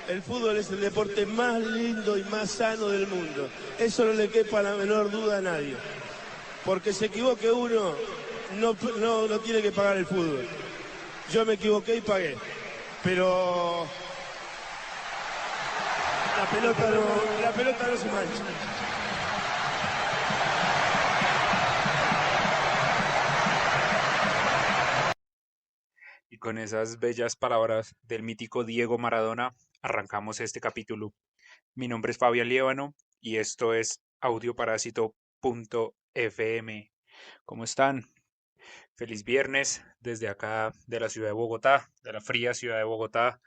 El fútbol es el deporte más lindo y más sano del mundo. Eso no le quepa la menor duda a nadie. Porque se equivoque uno, no tiene que pagar el fútbol. Yo me equivoqué y pagué. Pero la pelota no se mancha. Y con esas bellas palabras del mítico Diego Maradona, arrancamos este capítulo. Mi nombre es Fabián Liévano y esto es audioparásito.fm. ¿Cómo están? Feliz viernes desde acá de la ciudad de Bogotá, de la fría ciudad de Bogotá.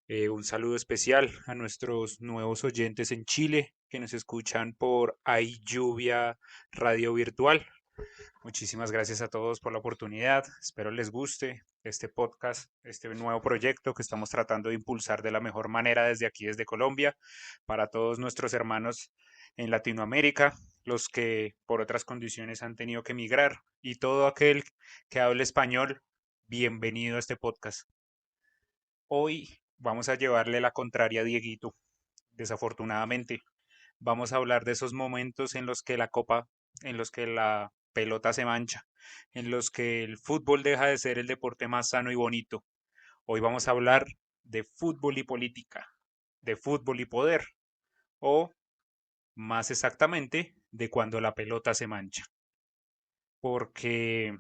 Un saludo especial a nuestros nuevos oyentes en Chile que nos escuchan por Hay Lluvia Radio Virtual. Muchísimas gracias a todos por la oportunidad. Espero les guste este podcast, este nuevo proyecto que estamos tratando de impulsar de la mejor manera desde aquí, desde Colombia, para todos nuestros hermanos en Latinoamérica, los que por otras condiciones han tenido que emigrar y todo aquel que hable español, bienvenido a este podcast. Hoy vamos a llevarle la contraria a Dieguito, desafortunadamente. Vamos a hablar de esos momentos en los que la pelota se mancha, en los que el fútbol deja de ser el deporte más sano y bonito. Hoy vamos a hablar de fútbol y política, de fútbol y poder, o más exactamente, de cuando la pelota se mancha. Porque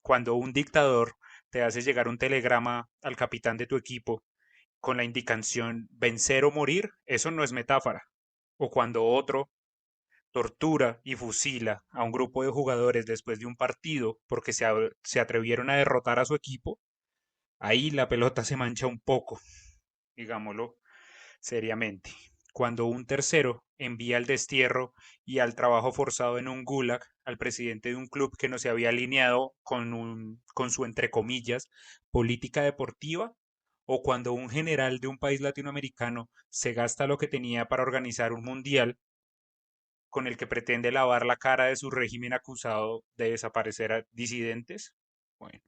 cuando un dictador te hace llegar un telegrama al capitán de tu equipo con la indicación vencer o morir, eso no es metáfora. O cuando otro tortura y fusila a un grupo de jugadores después de un partido porque se atrevieron a derrotar a su equipo, ahí la pelota se mancha un poco, digámoslo seriamente. Cuando un tercero envía al destierro y al trabajo forzado en un gulag al presidente de un club que no se había alineado con su, entre comillas, política deportiva, o cuando un general de un país latinoamericano se gasta lo que tenía para organizar un mundial con el que pretende lavar la cara de su régimen acusado de desaparecer a disidentes. Bueno,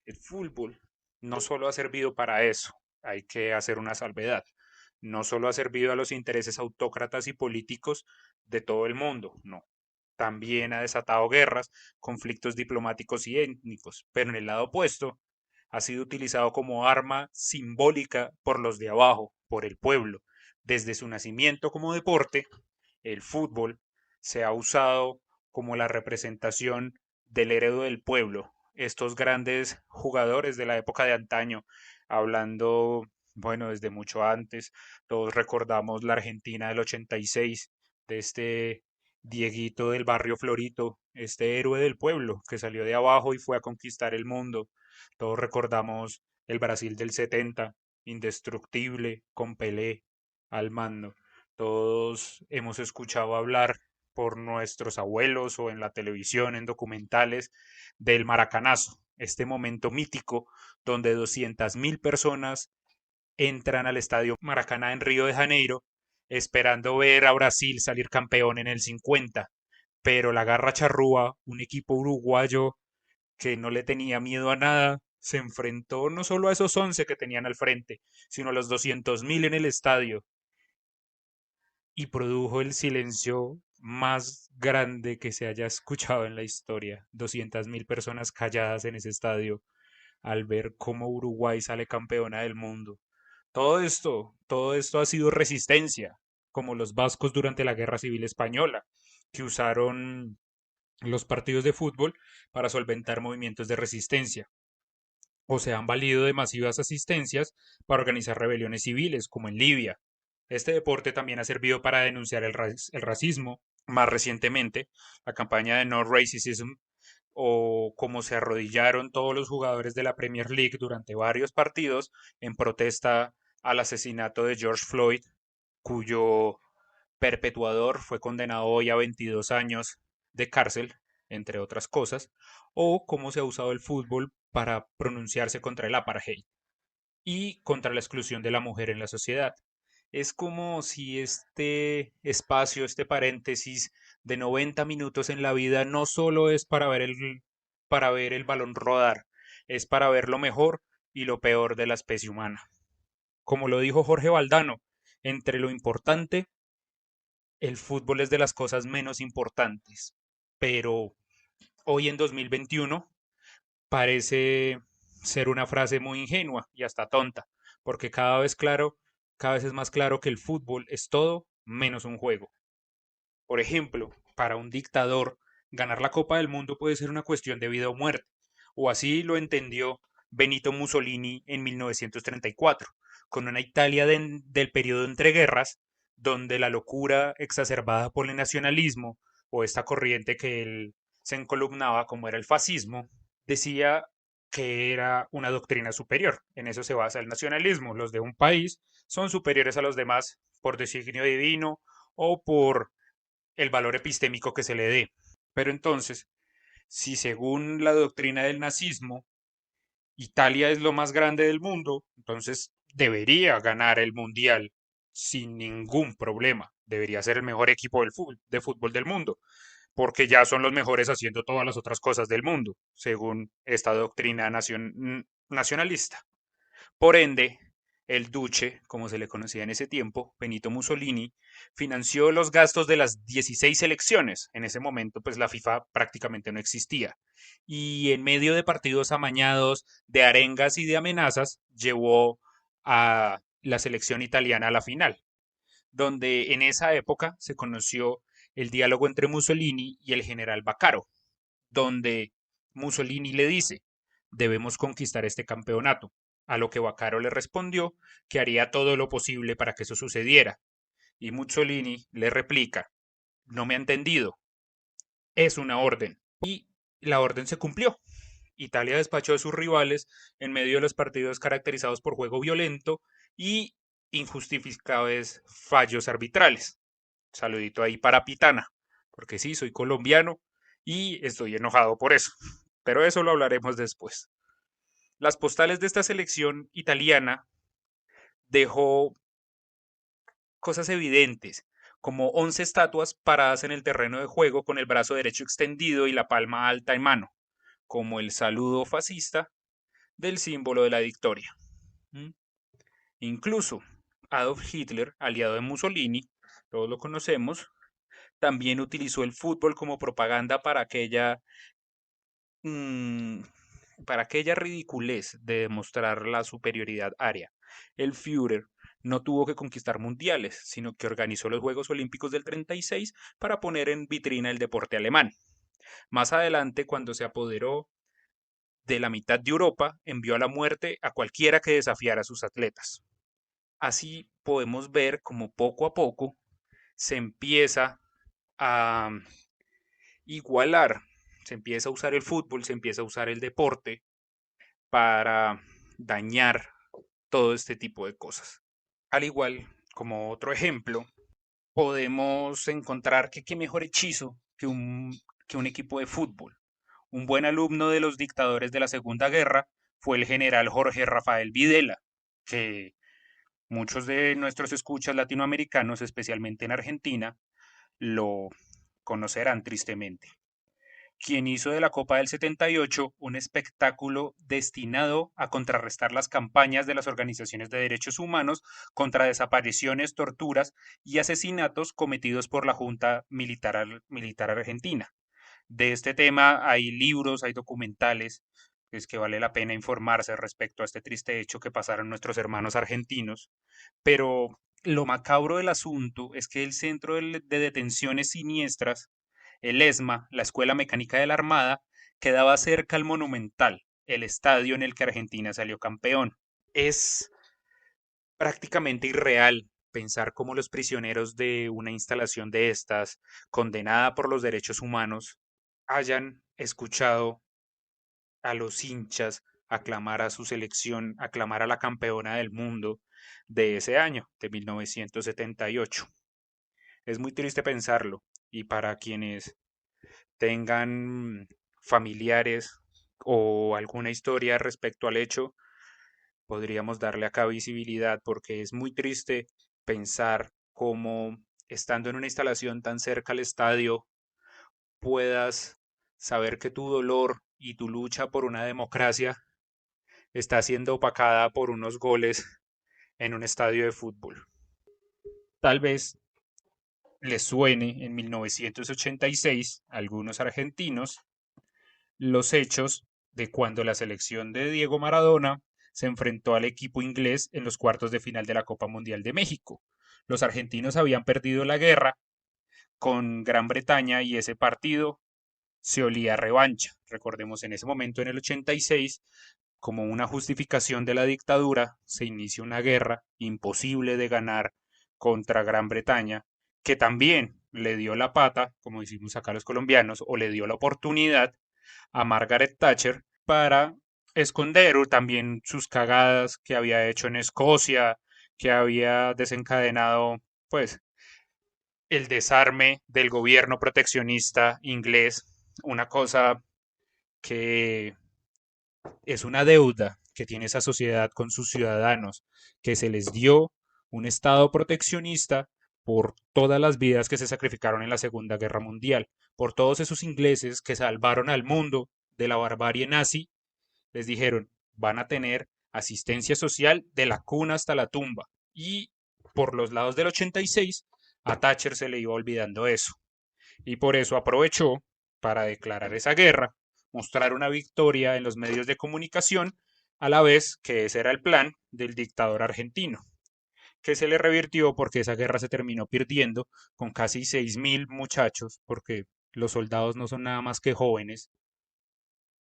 el fútbol no solo ha servido para eso, hay que hacer una salvedad. No solo ha servido a los intereses autócratas y políticos de todo el mundo, no. También ha desatado guerras, conflictos diplomáticos y étnicos, pero en el lado opuesto ha sido utilizado como arma simbólica por los de abajo, por el pueblo. Desde su nacimiento como deporte, el fútbol se ha usado como la representación del héroe del pueblo, estos grandes jugadores de la época de antaño, hablando, bueno, desde mucho antes, todos recordamos la Argentina del 86, de este Dieguito del barrio Florito, este héroe del pueblo que salió de abajo y fue a conquistar el mundo. Todos recordamos el Brasil del 70, indestructible, con Pelé al mando. Todos hemos escuchado hablar por nuestros abuelos o en la televisión, en documentales, del Maracanazo, este momento mítico donde 200.000 personas entran al estadio Maracaná en Río de Janeiro esperando ver a Brasil salir campeón en el 50, pero la Garra Charrúa, un equipo uruguayo que no le tenía miedo a nada, se enfrentó no solo a esos 11 que tenían al frente, sino a los 200.000 en el estadio y produjo el silencio más grande que se haya escuchado en la historia. 200.000 personas calladas en ese estadio al ver cómo Uruguay sale campeona del mundo. Todo esto ha sido resistencia, como los vascos durante la Guerra Civil Española, que usaron los partidos de fútbol para solventar movimientos de resistencia, o se han valido de masivas asistencias para organizar rebeliones civiles, como en Libia. Este deporte también ha servido para denunciar el racismo, más recientemente, la campaña de No Racism, o cómo se arrodillaron todos los jugadores de la Premier League durante varios partidos en protesta al asesinato de George Floyd, cuyo perpetuador fue condenado hoy a 22 años de cárcel, entre otras cosas, o cómo se ha usado el fútbol para pronunciarse contra el apartheid y contra la exclusión de la mujer en la sociedad. Es como si este espacio, este paréntesis de 90 minutos en la vida no solo es para ver el balón rodar, es para ver lo mejor y lo peor de la especie humana. Como lo dijo Jorge Valdano, entre lo importante, el fútbol es de las cosas menos importantes. Pero hoy en 2021 parece ser una frase muy ingenua y hasta tonta, porque cada vez es más claro que el fútbol es todo menos un juego. Por ejemplo, para un dictador, ganar la Copa del Mundo puede ser una cuestión de vida o muerte, o así lo entendió Benito Mussolini en 1934, con una Italia del periodo entre guerras, donde la locura exacerbada por el nacionalismo, o esta corriente que él se encolumnaba como era el fascismo, decía que era una doctrina superior. En eso se basa el nacionalismo. Los de un país son superiores a los demás por designio divino o por el valor epistémico que se le dé. Pero entonces, si según la doctrina del nazismo, Italia es lo más grande del mundo, entonces debería ganar el mundial sin ningún problema. Debería ser el mejor equipo de fútbol del mundo, porque ya son los mejores haciendo todas las otras cosas del mundo, según esta doctrina nacionalista. Por ende, el Duce, como se le conocía en ese tiempo, Benito Mussolini, financió los gastos de las 16 selecciones. En ese momento, pues la FIFA prácticamente no existía. Y en medio de partidos amañados, de arengas y de amenazas, llevó a la selección italiana a la final, donde en esa época se conoció el diálogo entre Mussolini y el general Baccaro, donde Mussolini le dice, debemos conquistar este campeonato, a lo que Baccaro le respondió que haría todo lo posible para que eso sucediera. Y Mussolini le replica, no me ha entendido, es una orden. Y la orden se cumplió. Italia despachó a sus rivales en medio de los partidos caracterizados por juego violento y injustificables fallos arbitrales. Saludito ahí para Pitana, porque sí, soy colombiano y estoy enojado por eso. Pero eso lo hablaremos después. Las postales de esta selección italiana dejó cosas evidentes, como 11 estatuas paradas en el terreno de juego con el brazo derecho extendido y la palma alta en mano, como el saludo fascista del símbolo de la victoria. ¿Mm? Incluso Adolf Hitler, aliado de Mussolini, todos lo conocemos, también utilizó el fútbol como propaganda mm, para aquella ridiculez de demostrar la superioridad aria. El Führer no tuvo que conquistar mundiales, sino que organizó los Juegos Olímpicos del 36 para poner en vitrina el deporte alemán. Más adelante, cuando se apoderó de la mitad de Europa, envió a la muerte a cualquiera que desafiara a sus atletas. Así podemos ver como poco a poco se empieza a igualar, se empieza a usar el fútbol, se empieza a usar el deporte para dañar todo este tipo de cosas. Al igual, como otro ejemplo, podemos encontrar que qué mejor hechizo que un equipo de fútbol. Un buen alumno de los dictadores de la Segunda Guerra fue el general Jorge Rafael Videla, que muchos de nuestros escuchas latinoamericanos, especialmente en Argentina, lo conocerán tristemente, quien hizo de la Copa del 78 un espectáculo destinado a contrarrestar las campañas de las organizaciones de derechos humanos contra desapariciones, torturas y asesinatos cometidos por la Junta Militar Argentina. De este tema hay libros, hay documentales, es que vale la pena informarse respecto a este triste hecho que pasaron nuestros hermanos argentinos, pero lo macabro del asunto es que el Centro de Detenciones Siniestras, el ESMA, la Escuela Mecánica de la Armada, quedaba cerca al Monumental, el estadio en el que Argentina salió campeón. Es prácticamente irreal pensar cómo los prisioneros de una instalación de estas, condenada por los derechos humanos, hayan escuchado a los hinchas aclamar a su selección, aclamar a la campeona del mundo de ese año, de 1978. Es muy triste pensarlo y para quienes tengan familiares o alguna historia respecto al hecho, podríamos darle acá visibilidad porque es muy triste pensar cómo estando en una instalación tan cerca al estadio puedas saber que tu dolor y tu lucha por una democracia está siendo opacada por unos goles en un estadio de fútbol. Tal vez les suene en 1986 a algunos argentinos los hechos de cuando la selección de Diego Maradona se enfrentó al equipo inglés en los cuartos de final de la Copa Mundial de México. Los argentinos habían perdido la guerra con Gran Bretaña y ese partido se olía a revancha. Recordemos, en ese momento, en el 86, como una justificación de la dictadura, se inicia una guerra imposible de ganar contra Gran Bretaña, que también le dio la pata, como decimos acá los colombianos, o le dio la oportunidad a Margaret Thatcher para esconder también sus cagadas que había hecho en Escocia, que había desencadenado pues el desarme del gobierno proteccionista inglés, una cosa que es una deuda que tiene esa sociedad con sus ciudadanos, que se les dio un estado proteccionista por todas las vidas que se sacrificaron en la Segunda Guerra Mundial, por todos esos ingleses que salvaron al mundo de la barbarie nazi, les dijeron, van a tener asistencia social de la cuna hasta la tumba. Y por los lados del 86, a Thatcher se le iba olvidando eso. Y por eso aprovechó para declarar esa guerra, mostrar una victoria en los medios de comunicación, a la vez que ese era el plan del dictador argentino, que se le revirtió porque esa guerra se terminó perdiendo con casi 6.000 muchachos, porque los soldados no son nada más que jóvenes,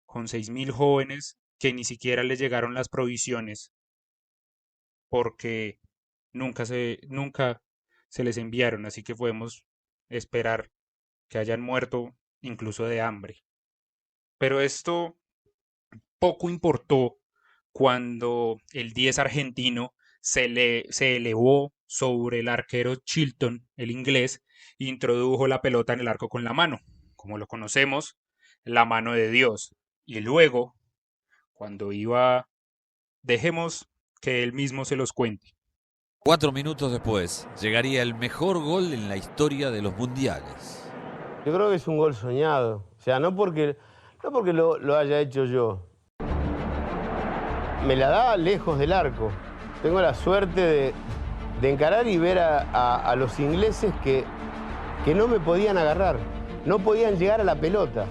con 6.000 jóvenes que ni siquiera les llegaron las provisiones porque nunca se les enviaron, así que podemos esperar que hayan muerto incluso de hambre. Pero esto poco importó cuando el 10 argentino se elevó sobre el arquero Chilton, el inglés, e introdujo la pelota en el arco con la mano, como lo conocemos, la mano de Dios. Y luego, cuando iba, dejemos que él mismo se los cuente. 4 minutos después, llegaría el mejor gol en la historia de los mundiales. Yo creo que es un gol soñado. O sea, no porque lo haya hecho yo. Me la da lejos del arco. Tengo la suerte de encarar y ver a los ingleses que no me podían agarrar. No podían llegar a la pelota.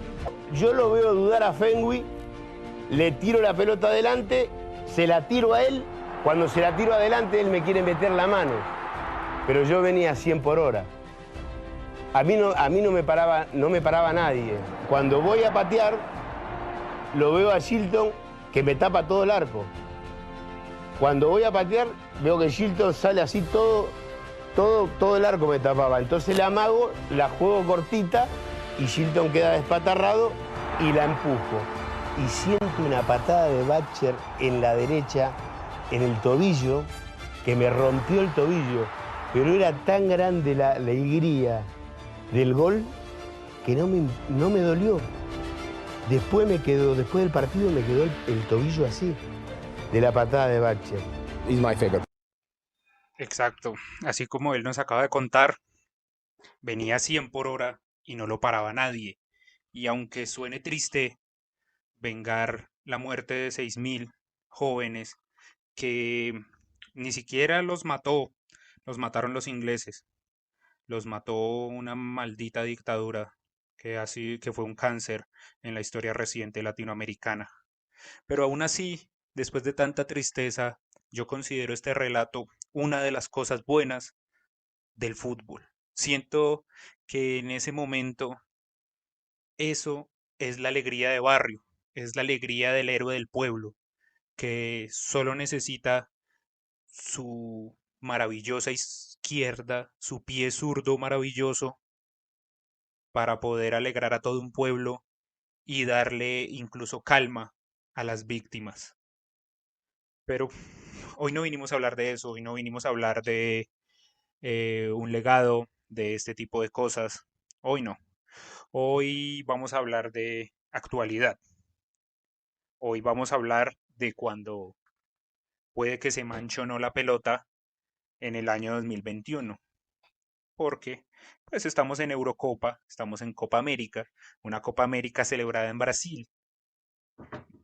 Yo lo veo dudar a Fenwick, le tiro la pelota adelante, se la tiro a él. Cuando se la tiro adelante, él me quiere meter la mano. Pero yo venía a 100 por hora. A mí no me paraba nadie. Cuando voy a patear, lo veo a Shilton que me tapa todo el arco. Cuando voy a patear, veo que Shilton sale así todo el arco me tapaba. Entonces la amago, la juego cortita y Shilton queda despatarrado y la empujo. Y siento una patada de Batcher en la derecha, en el tobillo, que me rompió el tobillo. Pero era tan grande la alegría del gol que no me dolió. Después del partido me quedó el tobillo así, de la patada de Batcher. He's my favorite. Exacto, así como él nos acaba de contar, venía a 100 por hora y no lo paraba nadie. Y aunque suene triste vengar la muerte de 6.000 jóvenes que ni siquiera los mató, los mataron los ingleses, los mató una maldita dictadura que fue un cáncer en la historia reciente latinoamericana. Pero aún así, después de tanta tristeza, yo considero este relato una de las cosas buenas del fútbol. Siento que en ese momento eso es la alegría de barrio, es la alegría del héroe del pueblo, que solo necesita su maravillosa izquierda, su pie zurdo maravilloso, para poder alegrar a todo un pueblo y darle incluso calma a las víctimas. Pero hoy no vinimos a hablar de eso, hoy no vinimos a hablar de un legado, de este tipo de cosas. Hoy no. Hoy vamos a hablar de actualidad. Hoy vamos a hablar de cuando puede que se manche o no la pelota en el año 2021. Porque pues estamos en Eurocopa, estamos en Copa América, una Copa América celebrada en Brasil.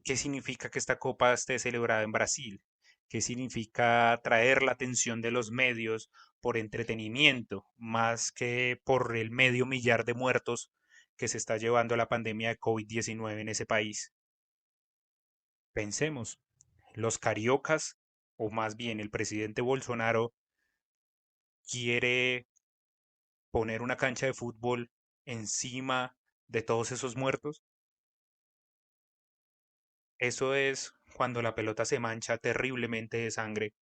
¿Qué significa que esta copa esté celebrada en Brasil? qué significa atraer la atención de los medios por entretenimiento, más que por el medio millar de muertos que se está llevando la pandemia de COVID-19 en ese país. Pensemos, los cariocas, o más bien el presidente Bolsonaro, quiere poner una cancha de fútbol encima de todos esos muertos. Eso es cuando la pelota se mancha terriblemente de sangre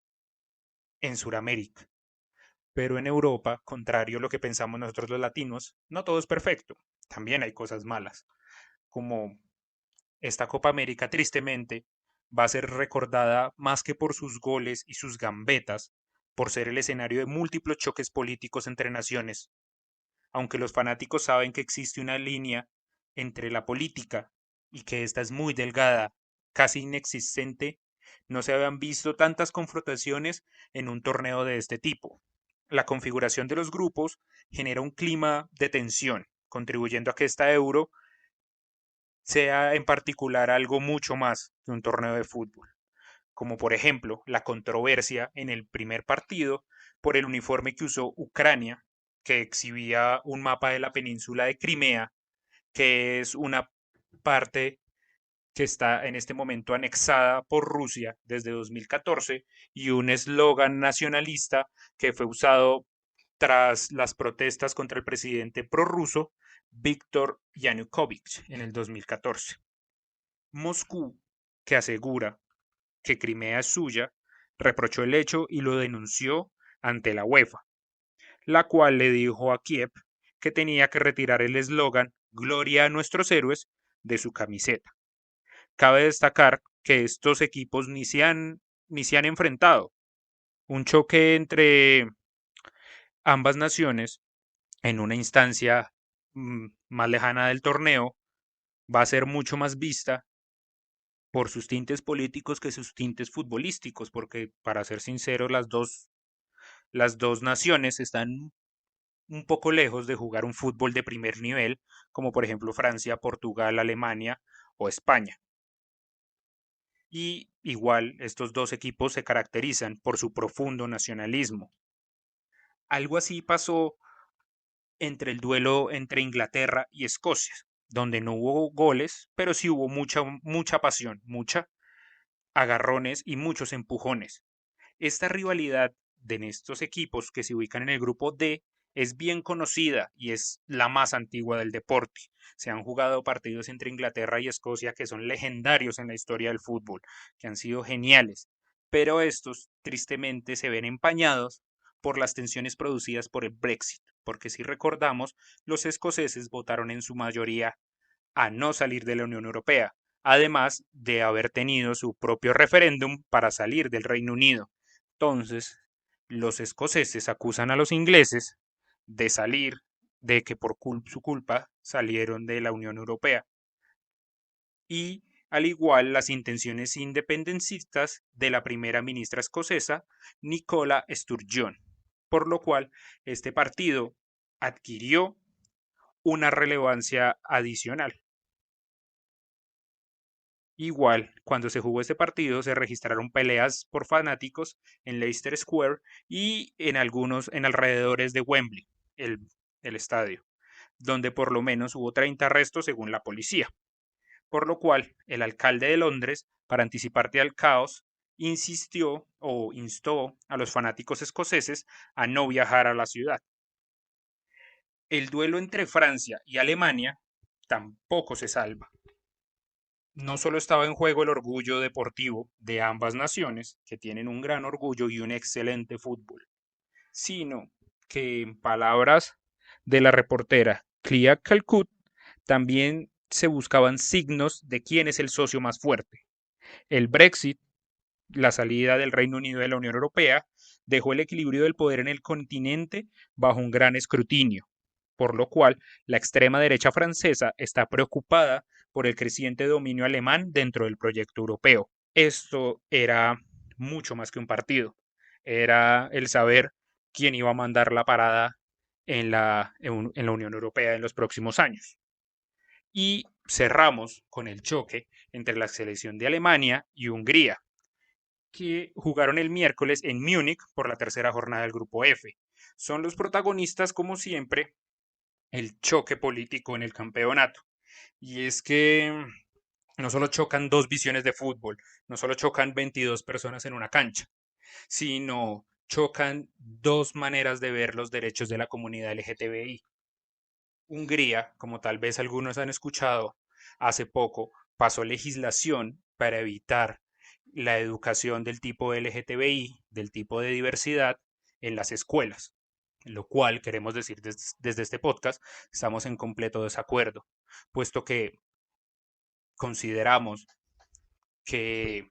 en Sudamérica. Pero en Europa, contrario a lo que pensamos nosotros los latinos, no todo es perfecto. También hay cosas malas, como esta Copa América tristemente va a ser recordada más que por sus goles y sus gambetas, por ser el escenario de múltiples choques políticos entre naciones. Aunque los fanáticos saben que existe una línea entre la política y que esta es muy delgada, casi inexistente, no se habían visto tantas confrontaciones en un torneo de este tipo. La configuración de los grupos genera un clima de tensión, contribuyendo a que esta Euro sea en particular algo mucho más que un torneo de fútbol, como por ejemplo la controversia en el primer partido por el uniforme que usó Ucrania, que exhibía un mapa de la península de Crimea, que es una parte que está en este momento anexada por Rusia desde 2014, y un eslogan nacionalista que fue usado tras las protestas contra el presidente prorruso Víctor Yanukovych en el 2014. Moscú, que asegura que Crimea es suya, reprochó el hecho y lo denunció ante la UEFA, la cual le dijo a Kiev que tenía que retirar el eslogan Gloria a nuestros héroes de su camiseta. Cabe destacar que estos equipos ni se han enfrentado. Un choque entre ambas naciones en una instancia más lejana del torneo va a ser mucho más vista por sus tintes políticos que sus tintes futbolísticos, porque para ser sinceros, las dos naciones están un poco lejos de jugar un fútbol de primer nivel, como por ejemplo Francia, Portugal, Alemania o España. Y igual estos dos equipos se caracterizan por su profundo nacionalismo. Algo así pasó entre el duelo entre Inglaterra y Escocia, donde no hubo goles, pero sí hubo mucha pasión, mucha agarrones y muchos empujones. Esta rivalidad de estos equipos que se ubican en el grupo D es bien conocida y es la más antigua del deporte. Se han jugado partidos entre Inglaterra y Escocia que son legendarios en la historia del fútbol, que han sido geniales, pero estos tristemente se ven empañados por las tensiones producidas por el Brexit, porque si recordamos, los escoceses votaron en su mayoría a no salir de la Unión Europea, además de haber tenido su propio referéndum para salir del Reino Unido. Entonces, los escoceses acusan a los ingleses de salir, de que por su culpa salieron de la Unión Europea. Y al igual las intenciones independencistas de la primera ministra escocesa, Nicola Sturgeon, por lo cual este partido adquirió una relevancia adicional. Igual, cuando se jugó este partido se registraron peleas por fanáticos en Leicester Square y en alrededores de Wembley, el, el estadio, donde por lo menos hubo 30 arrestos según la policía. Por lo cual, el alcalde de Londres, para anticiparte al caos, insistió o instó a los fanáticos escoceses a no viajar a la ciudad. El duelo entre Francia y Alemania tampoco se salva. No solo estaba en juego el orgullo deportivo de ambas naciones, que tienen un gran orgullo y un excelente fútbol, sino que en palabras de la reportera Clea Calcutt, también se buscaban signos de quién es el socio más fuerte. El Brexit, la salida del Reino Unido de la Unión Europea, dejó el equilibrio del poder en el continente bajo un gran escrutinio, por lo cual la extrema derecha francesa está preocupada por el creciente dominio alemán dentro del proyecto europeo. Esto era mucho más que un partido, era el saber quién iba a mandar la parada en la Unión Europea en los próximos años. Y cerramos con el choque entre la selección de Alemania y Hungría, que jugaron el miércoles en Múnich por la tercera jornada del Grupo F. Son los protagonistas, como siempre, el choque político en el campeonato. Y es que no solo chocan dos visiones de fútbol, no solo chocan 22 personas en una cancha, sino chocan dos maneras de ver los derechos de la comunidad LGTBI. Hungría, como tal vez algunos han escuchado, hace poco pasó legislación para evitar la educación del tipo LGTBI, del tipo de diversidad, en las escuelas, lo cual queremos decir desde este podcast, estamos en completo desacuerdo, puesto que consideramos que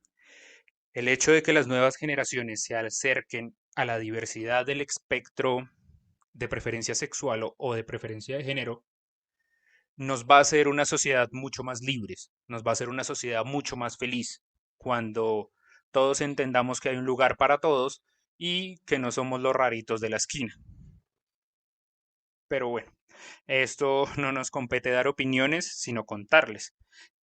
el hecho de que las nuevas generaciones se acerquen a la diversidad del espectro de preferencia sexual o de preferencia de género nos va a hacer una sociedad mucho más libres, nos va a hacer una sociedad mucho más feliz cuando todos entendamos que hay un lugar para todos y que no somos los raritos de la esquina. Pero bueno, esto no nos compete dar opiniones, sino contarles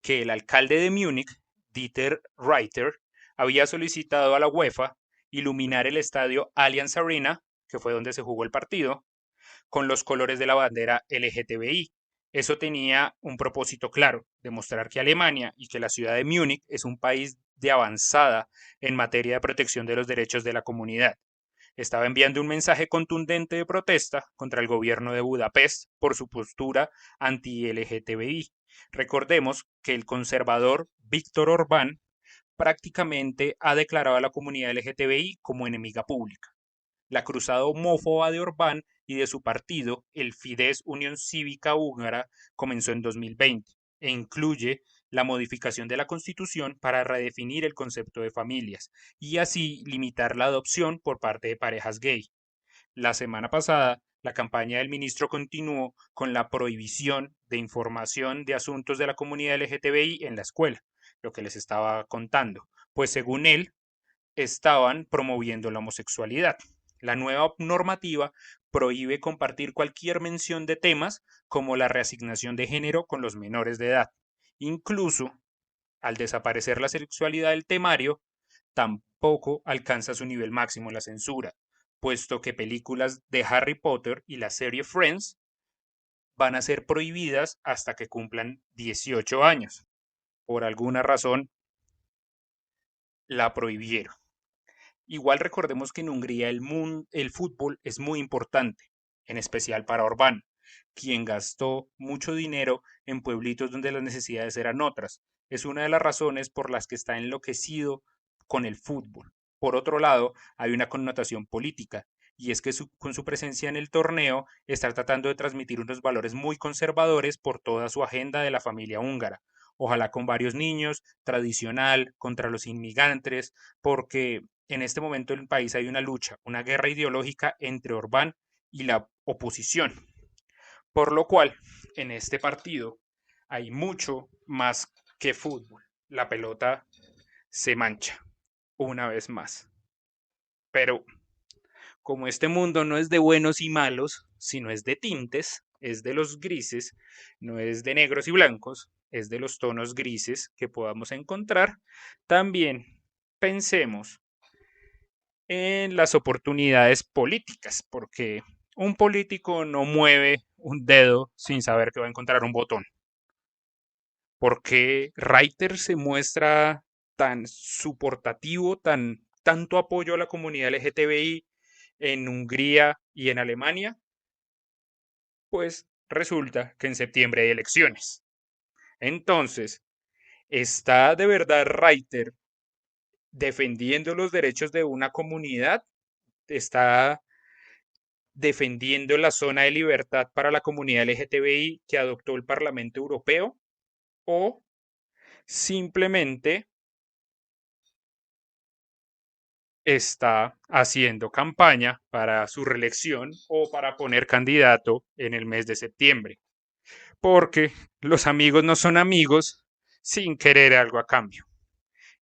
que el alcalde de Múnich, Dieter Reiter, había solicitado a la UEFA iluminar el estadio Allianz Arena, que fue donde se jugó el partido, con los colores de la bandera LGTBI. Eso tenía un propósito claro, demostrar que Alemania y que la ciudad de Múnich es un país de avanzada en materia de protección de los derechos de la comunidad. Estaba enviando un mensaje contundente de protesta contra el gobierno de Budapest por su postura anti-LGTBI. Recordemos que el conservador Víctor Orbán prácticamente ha declarado a la comunidad LGTBI como enemiga pública. La cruzada homófoba de Orbán y de su partido, el Fidesz Unión Cívica Húngara, comenzó en 2020 e incluye la modificación de la Constitución para redefinir el concepto de familias y así limitar la adopción por parte de parejas gay. La semana pasada, la campaña del ministro continuó con la prohibición de información de asuntos de la comunidad LGTBI en la escuela, lo que les estaba contando, pues según él, estaban promoviendo la homosexualidad. La nueva normativa prohíbe compartir cualquier mención de temas como la reasignación de género con los menores de edad. Incluso, al desaparecer la sexualidad del temario, tampoco alcanza su nivel máximo la censura, puesto que películas de Harry Potter y la serie Friends van a ser prohibidas hasta que cumplan 18 años. Por alguna razón, la prohibieron. Igual recordemos que en Hungría el fútbol es muy importante, en especial para Orbán, quien gastó mucho dinero en pueblitos donde las necesidades eran otras. Es una de las razones por las que está enloquecido con el fútbol. Por otro lado, hay una connotación política, y es que con su presencia en el torneo está tratando de transmitir unos valores muy conservadores por toda su agenda de la familia húngara. Ojalá con varios niños, tradicional, contra los inmigrantes, porque en este momento en el país hay una lucha, una guerra ideológica entre Orbán y la oposición. Por lo cual, en este partido hay mucho más que fútbol. La pelota se mancha una vez más. Pero como este mundo no es de buenos y malos, sino es de tintes, es de los grises, no es de negros y blancos, es de los tonos grises que podamos encontrar, también pensemos en las oportunidades políticas, porque un político no mueve un dedo sin saber que va a encontrar un botón. ¿Por qué Reiter se muestra tan suportativo, tanto apoyo a la comunidad LGTBI en Hungría y en Alemania? Pues resulta que en septiembre hay elecciones. Entonces, ¿está de verdad Reiter defendiendo los derechos de una comunidad? ¿Está defendiendo la zona de libertad para la comunidad LGTBI que adoptó el Parlamento Europeo? ¿O simplemente está haciendo campaña para su reelección o para poner candidato en el mes de septiembre? Porque los amigos no son amigos sin querer algo a cambio.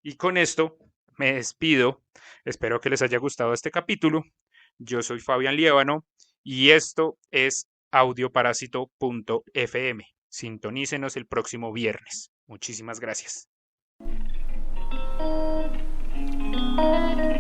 Y con esto me despido. Espero que les haya gustado este capítulo. Yo soy Fabián Liévano y esto es audioparásito.fm. Sintonícenos el próximo viernes. Muchísimas gracias. Thank you.